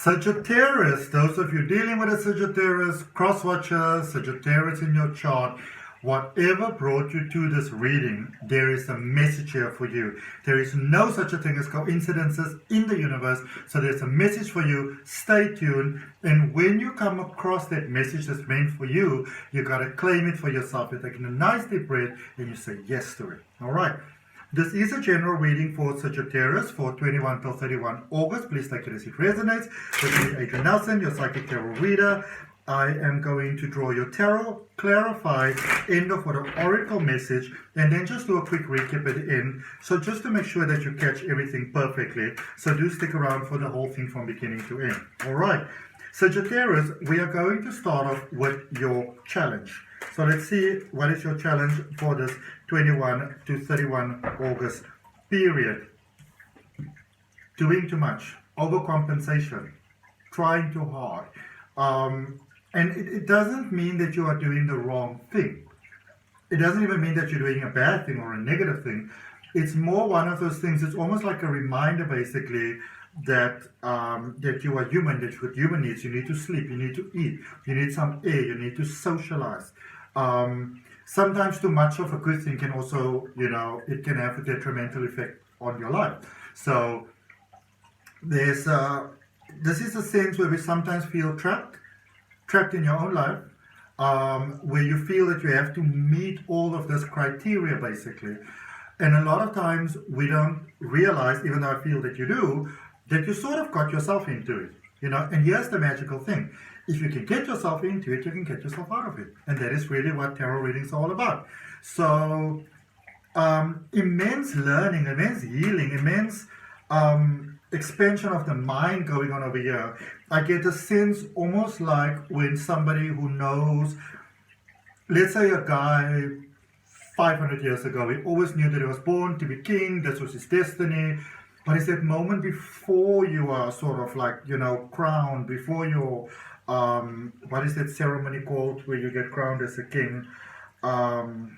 Sagittarius, those of you dealing with a Sagittarius, cross-watcher, Sagittarius in your chart, whatever brought you to this reading, there is a message here for you. There is no such a thing as coincidences in the universe, so there's a message for you. Stay tuned, and when you come across that message that's meant for you, you got to claim it for yourself. You're taking a nice deep breath, and you say yes to it. All right. This is a general reading for Sagittarius for 21 till 31 August. Please take it as it resonates. This is Adrian Nelson, your psychic tarot reader. I am going to draw your tarot, clarify, end off with an oracle message, and then just do a quick recap at the end. So just to make sure that you catch everything perfectly. So do stick around for the whole thing from beginning to end. All right. Sagittarius, we are going to start off with your challenge. So let's see what is your challenge for this 21 to 31 August period. Doing too much, overcompensation, trying too hard. And it doesn't mean that you are doing the wrong thing. It doesn't even mean that you're doing a bad thing or a negative thing. It's more one of those things. It's almost like a reminder, basically, that that you are human, that you have human needs. You need to sleep, you need to eat, you need some air, you need to socialize. Sometimes too much of a good thing can also, it can have a detrimental effect on your life. So there's this is a sense where we sometimes feel trapped in your own life, where you feel that you have to meet all of this criteria, basically. And a lot of times we don't realize, even though I feel that you do, that you sort of got yourself into it, And here's the magical thing. If you can get yourself into it, you can get yourself out of it. And that is really what tarot readings are all about. So immense learning, immense healing, immense expansion of the mind going on over here. I get a sense almost like when somebody who knows, let's say a guy 500 years ago, he always knew that he was born to be king, this was his destiny. But it's that moment before you are sort of like, crowned, before you're, what is that ceremony called where you get crowned as a king? And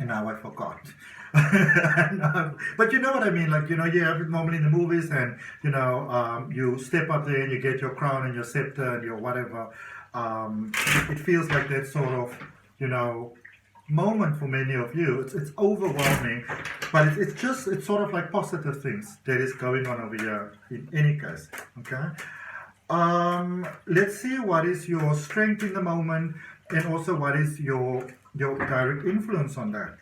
now I forgot. But you know what I mean, like, you have it normally in the movies, and, you step up there and you get your crown and your scepter and your whatever. It feels like that sort of, moment for many of you. It's overwhelming, but it's sort of like positive things that is going on over here in any case. Okay. Let's see what is your strength in the moment, and also what is your direct influence on that.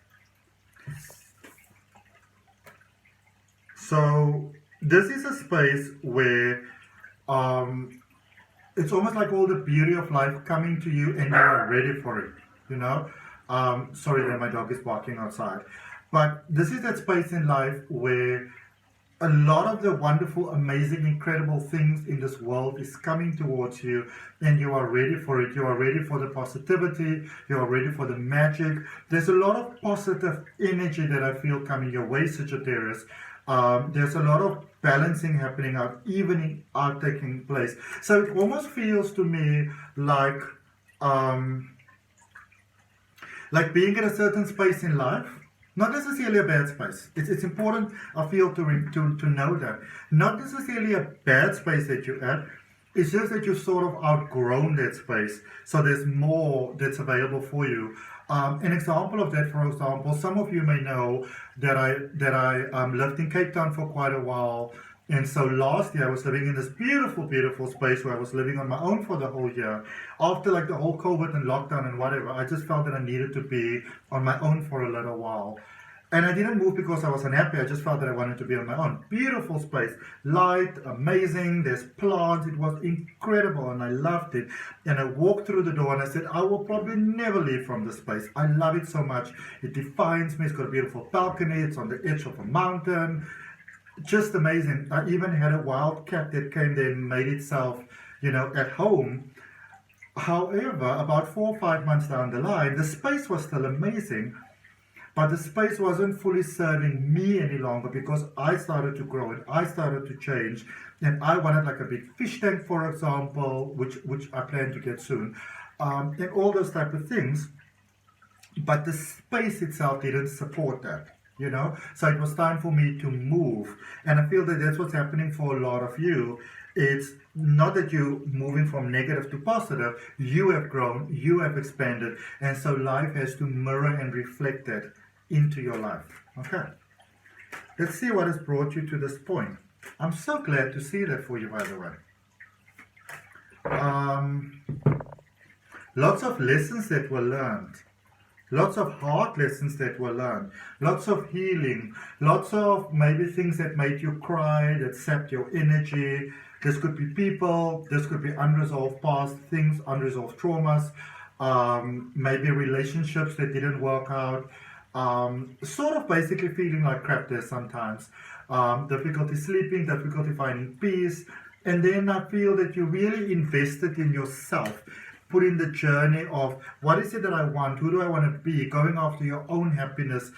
So this is a space where it's almost like all the beauty of life coming to you, and you are ready for it, Sorry that my dog is barking outside. But this is that space in life where a lot of the wonderful, amazing, incredible things in this world is coming towards you, and you are ready for it. You are ready for the positivity. You are ready for the magic. There's a lot of positive energy that I feel coming your way, Sagittarius. There's a lot of balancing happening out, evening out taking place. So it almost feels to me like being in a certain space in life, not necessarily a bad space. It's important, I feel, to know that. Not necessarily a bad space that you're at. It's just that you've sort of outgrown that space. So there's more that's available for you. An example of that, for example, some of you may know that I lived in Cape Town for quite a while. And so last year I was living in this beautiful, beautiful space where I was living on my own for the whole year. After like the whole COVID and lockdown and whatever, I just felt that I needed to be on my own for a little while. And I didn't move because I was unhappy. I just felt that I wanted to be on my own. Beautiful space, light, amazing. There's plants. It was incredible and I loved it. And I walked through the door and I said, I will probably never leave from this place. I love it so much. It defines me. It's got a beautiful balcony. It's on the edge of a mountain. Just amazing. I even had a wild cat that came there and made itself, at home. However, about 4 or 5 months down the line, the space was still amazing, but the space wasn't fully serving me any longer because I started to grow and I started to change, and I wanted like a big fish tank, for example, which I plan to get soon, and all those type of things. But the space itself didn't support that. you know. So it was time for me to move, and I feel that that's what's happening for a lot of you. It's not that you're moving from negative to positive. You have grown, you have expanded, and so life has to mirror and reflect that into your life. Okay, let's see what has brought you to this point. I'm so glad to see that for you, by the way. Lots of lessons that were learned. Lots of hard lessons that were learned. Lots of healing. Lots of maybe things that made you cry, that sapped your energy. This could be people. This could be unresolved past things, unresolved traumas. Maybe relationships that didn't work out. Sort of basically feeling like crap there sometimes. Difficulty sleeping, difficulty finding peace. And then I feel that you really invested in yourself. Put in the journey of what is it that I want, who do I want to be, going after your own happiness,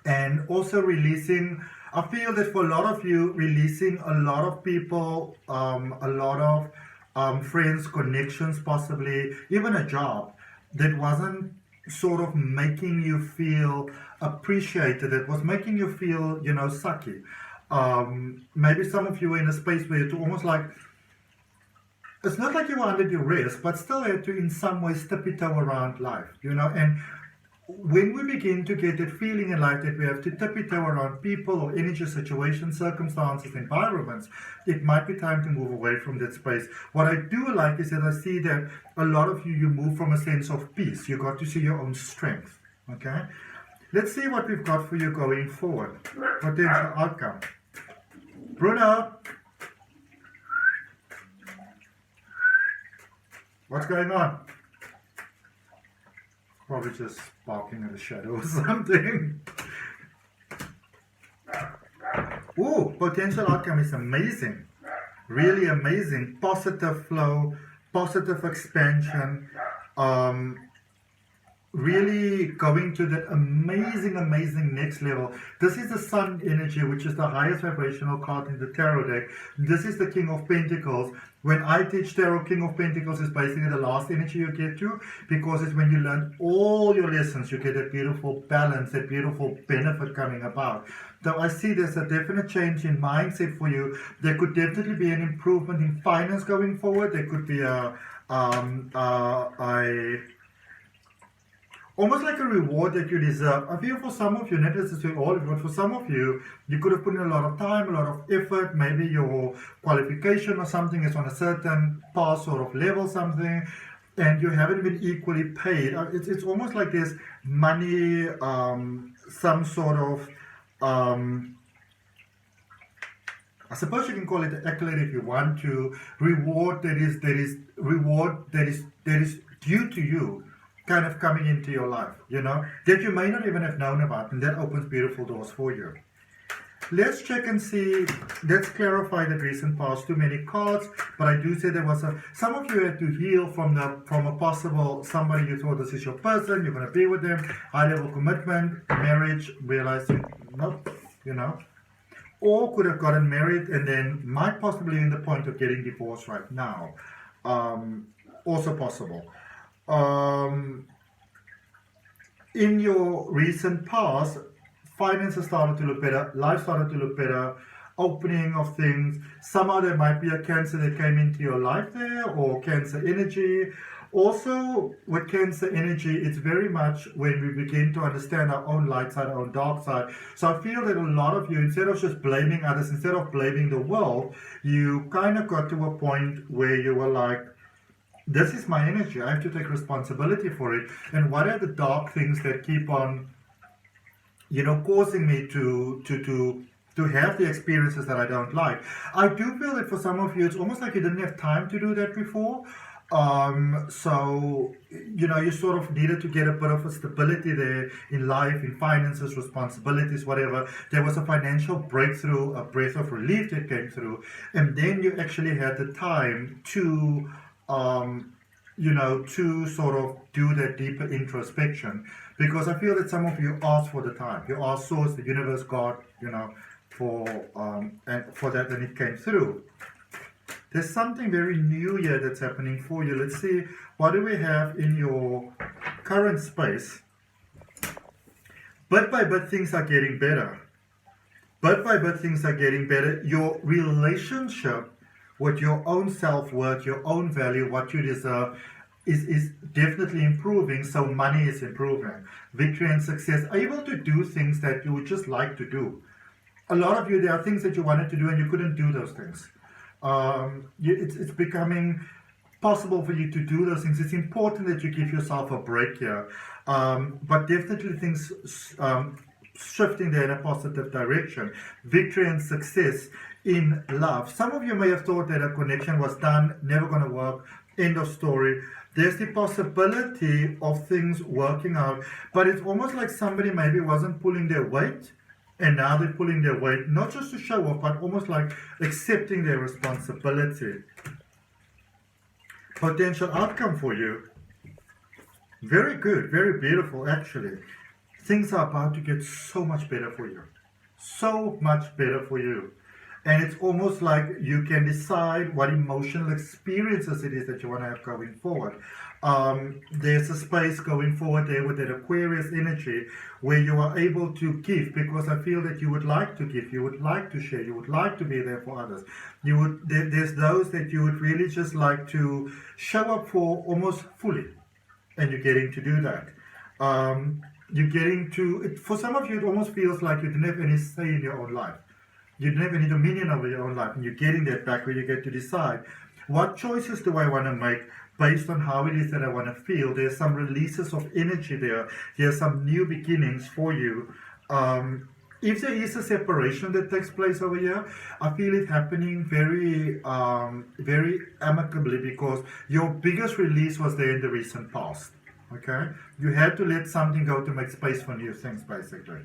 and also releasing. I feel that for a lot of you, releasing a lot of people, a lot of friends, connections, possibly even a job that wasn't sort of making you feel appreciated, that was making you feel, you know, sucky. Maybe some of you were in a space where it's almost like, it's not like you were under duress, but still had to in some way tiptoe around life, you know. And when we begin to get that feeling in life that we have to tiptoe around people or energy, situations, circumstances, environments, it might be time to move away from that space. What I do like is that I see that a lot of you move from a sense of peace. You got to see your own strength, okay? Let's see what we've got for you going forward. Potential outcome. Bruno! What's going on? Probably just barking at a shadow or something. Ooh, potential outcome is amazing. Really amazing. Positive flow, positive expansion. Really going to that amazing next level. This is the Sun energy, which is the highest vibrational card in the tarot deck. This is the King of Pentacles. When I teach tarot, King of Pentacles is basically the last energy you get to, because it's when you learn all your lessons, you get that beautiful balance, that beautiful benefit coming about. So I see there's a definite change in mindset for you. There could definitely be an improvement in finance going forward. There could be almost like a reward that you deserve. I feel for some of you, not necessarily all of you, but for some of you, you could have put in a lot of time, a lot of effort. Maybe your qualification or something is on a certain pass sort of level, something, and you haven't been equally paid. It's almost like there's money, some sort of, I suppose you can call it an accolade if you want to, reward that is due to you, kind of coming into your life, you know, that you may not even have known about, and that opens beautiful doors for you. Let's check and see. Let's clarify the recent past. Too many cards, but I do say there was some of you had to heal from a possible somebody you thought this is your person, you're going to be with them, high level commitment, marriage, realizing nope, you know, or could have gotten married and then might possibly in the point of getting divorced right now. Also possible. In your recent past, finances started to look better, life started to look better, opening of things. Somehow there might be a Cancer that came into your life there, or Cancer energy. Also, with Cancer energy, it's very much when we begin to understand our own light side, our own dark side. So I feel that a lot of you, instead of just blaming others, instead of blaming the world, you kind of got to a point where you were like, this is my energy, I have to take responsibility for it. And what are the dark things that keep on, you know, causing me to have the experiences that I don't like? I do feel that for some of you, it's almost like you didn't have time to do that before. So, you know, you sort of needed to get a bit of a stability there in life, in finances, responsibilities, whatever. There was a financial breakthrough, a breath of relief that came through. And then you actually had the time to, you know, to sort of do that deeper introspection. Because I feel that some of you asked for the time. You asked Source, the universe, God, you know, for that, and it came through. There's something very new here that's happening for you. Let's see, what do we have in your current space? Bit by bit, things are getting better. Bit by bit, things are getting better. Your relationship with your own self-worth, your own value, what you deserve, is definitely improving. So money is improving. Victory and success. Able to do things that you would just like to do. A lot of you, there are things that you wanted to do and you couldn't do those things. It's becoming possible for you to do those things. It's important that you give yourself a break here. But definitely things shifting there in a positive direction. Victory and success in love. Some of you may have thought that a connection was done, never going to work, end of story. There's the possibility of things working out, but it's almost like somebody maybe wasn't pulling their weight, and now they're pulling their weight, not just to show off, but almost like accepting their responsibility. Potential outcome for you. Very good, very beautiful actually. Things are about to get so much better for you. So much better for you. And it's almost like you can decide what emotional experiences it is that you want to have going forward. There's a space going forward there with that Aquarius energy where you are able to give, because I feel that you would like to give, you would like to share, you would like to be there for others. There's those that you would really just like to show up for almost fully, and you're getting to do that. You're getting to, for some of you it almost feels like you didn't have any say in your own life. You don't have any dominion over your own life, and you're getting that back where you get to decide, what choices do I want to make based on how it is that I want to feel. There's some releases of energy there. There's some new beginnings for you. If there is a separation that takes place over here, I feel it happening very, very amicably, because your biggest release was there in the recent past. Okay? You had to let something go to make space for new things, basically.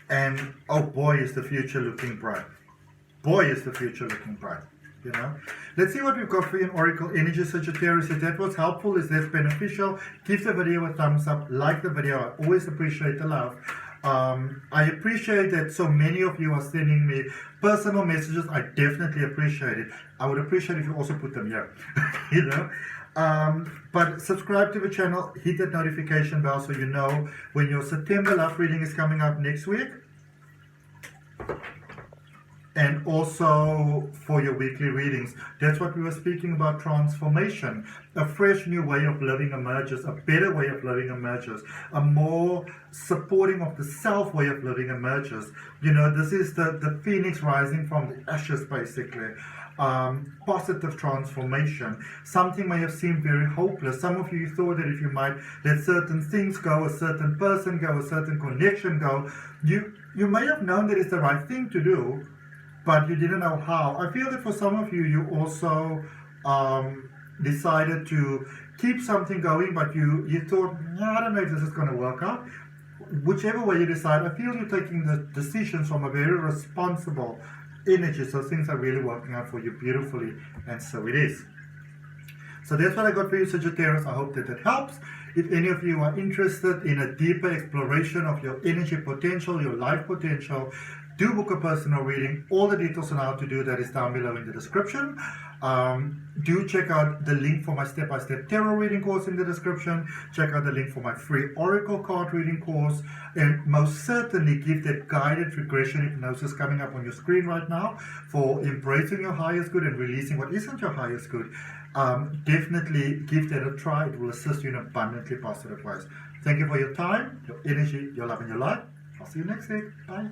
And oh boy, is the future looking bright. Boy, is the future looking bright. You know, let's see what we've got for you in Oracle Energy, Sagittarius. If that was helpful, is that beneficial, give the video a thumbs up, like the video. I always appreciate the love. I appreciate that so many of you are sending me personal messages. I definitely appreciate it. I would appreciate if you also put them here. You know. But subscribe to the channel, hit that notification bell so you know when your September love reading is coming up next week, and also for your weekly readings. That's what we were speaking about, transformation. A fresh new way of living emerges, a better way of living emerges, a more supporting of the self way of living emerges. You know, this is the phoenix rising from the ashes, basically. Positive transformation. Something may have seemed very hopeless. Some of you thought that if you might let certain things go, a certain person go, a certain connection go, you may have known that it's the right thing to do, but you didn't know how. I feel that for some of you, you also decided to keep something going, but you thought, I don't know if this is going to work out. Whichever way you decide, I feel you're taking the decisions from a very responsible energy, so things are really working out for you beautifully, and so it is. So that's what I got for you, Sagittarius. I hope that helps. If any of you are interested in a deeper exploration of your energy potential, your life potential, do book a personal reading. All the details on how to do that is down below in the description. Do check out the link for my step-by-step tarot reading course in the description. Check out the link for my free oracle card reading course, and most certainly give that guided regression hypnosis coming up on your screen right now for embracing your highest good and releasing what isn't your highest good. Definitely give that a try. It will assist you in abundantly positive ways. Thank you for your time, your energy, your love, and your light. I'll see you next week. Bye.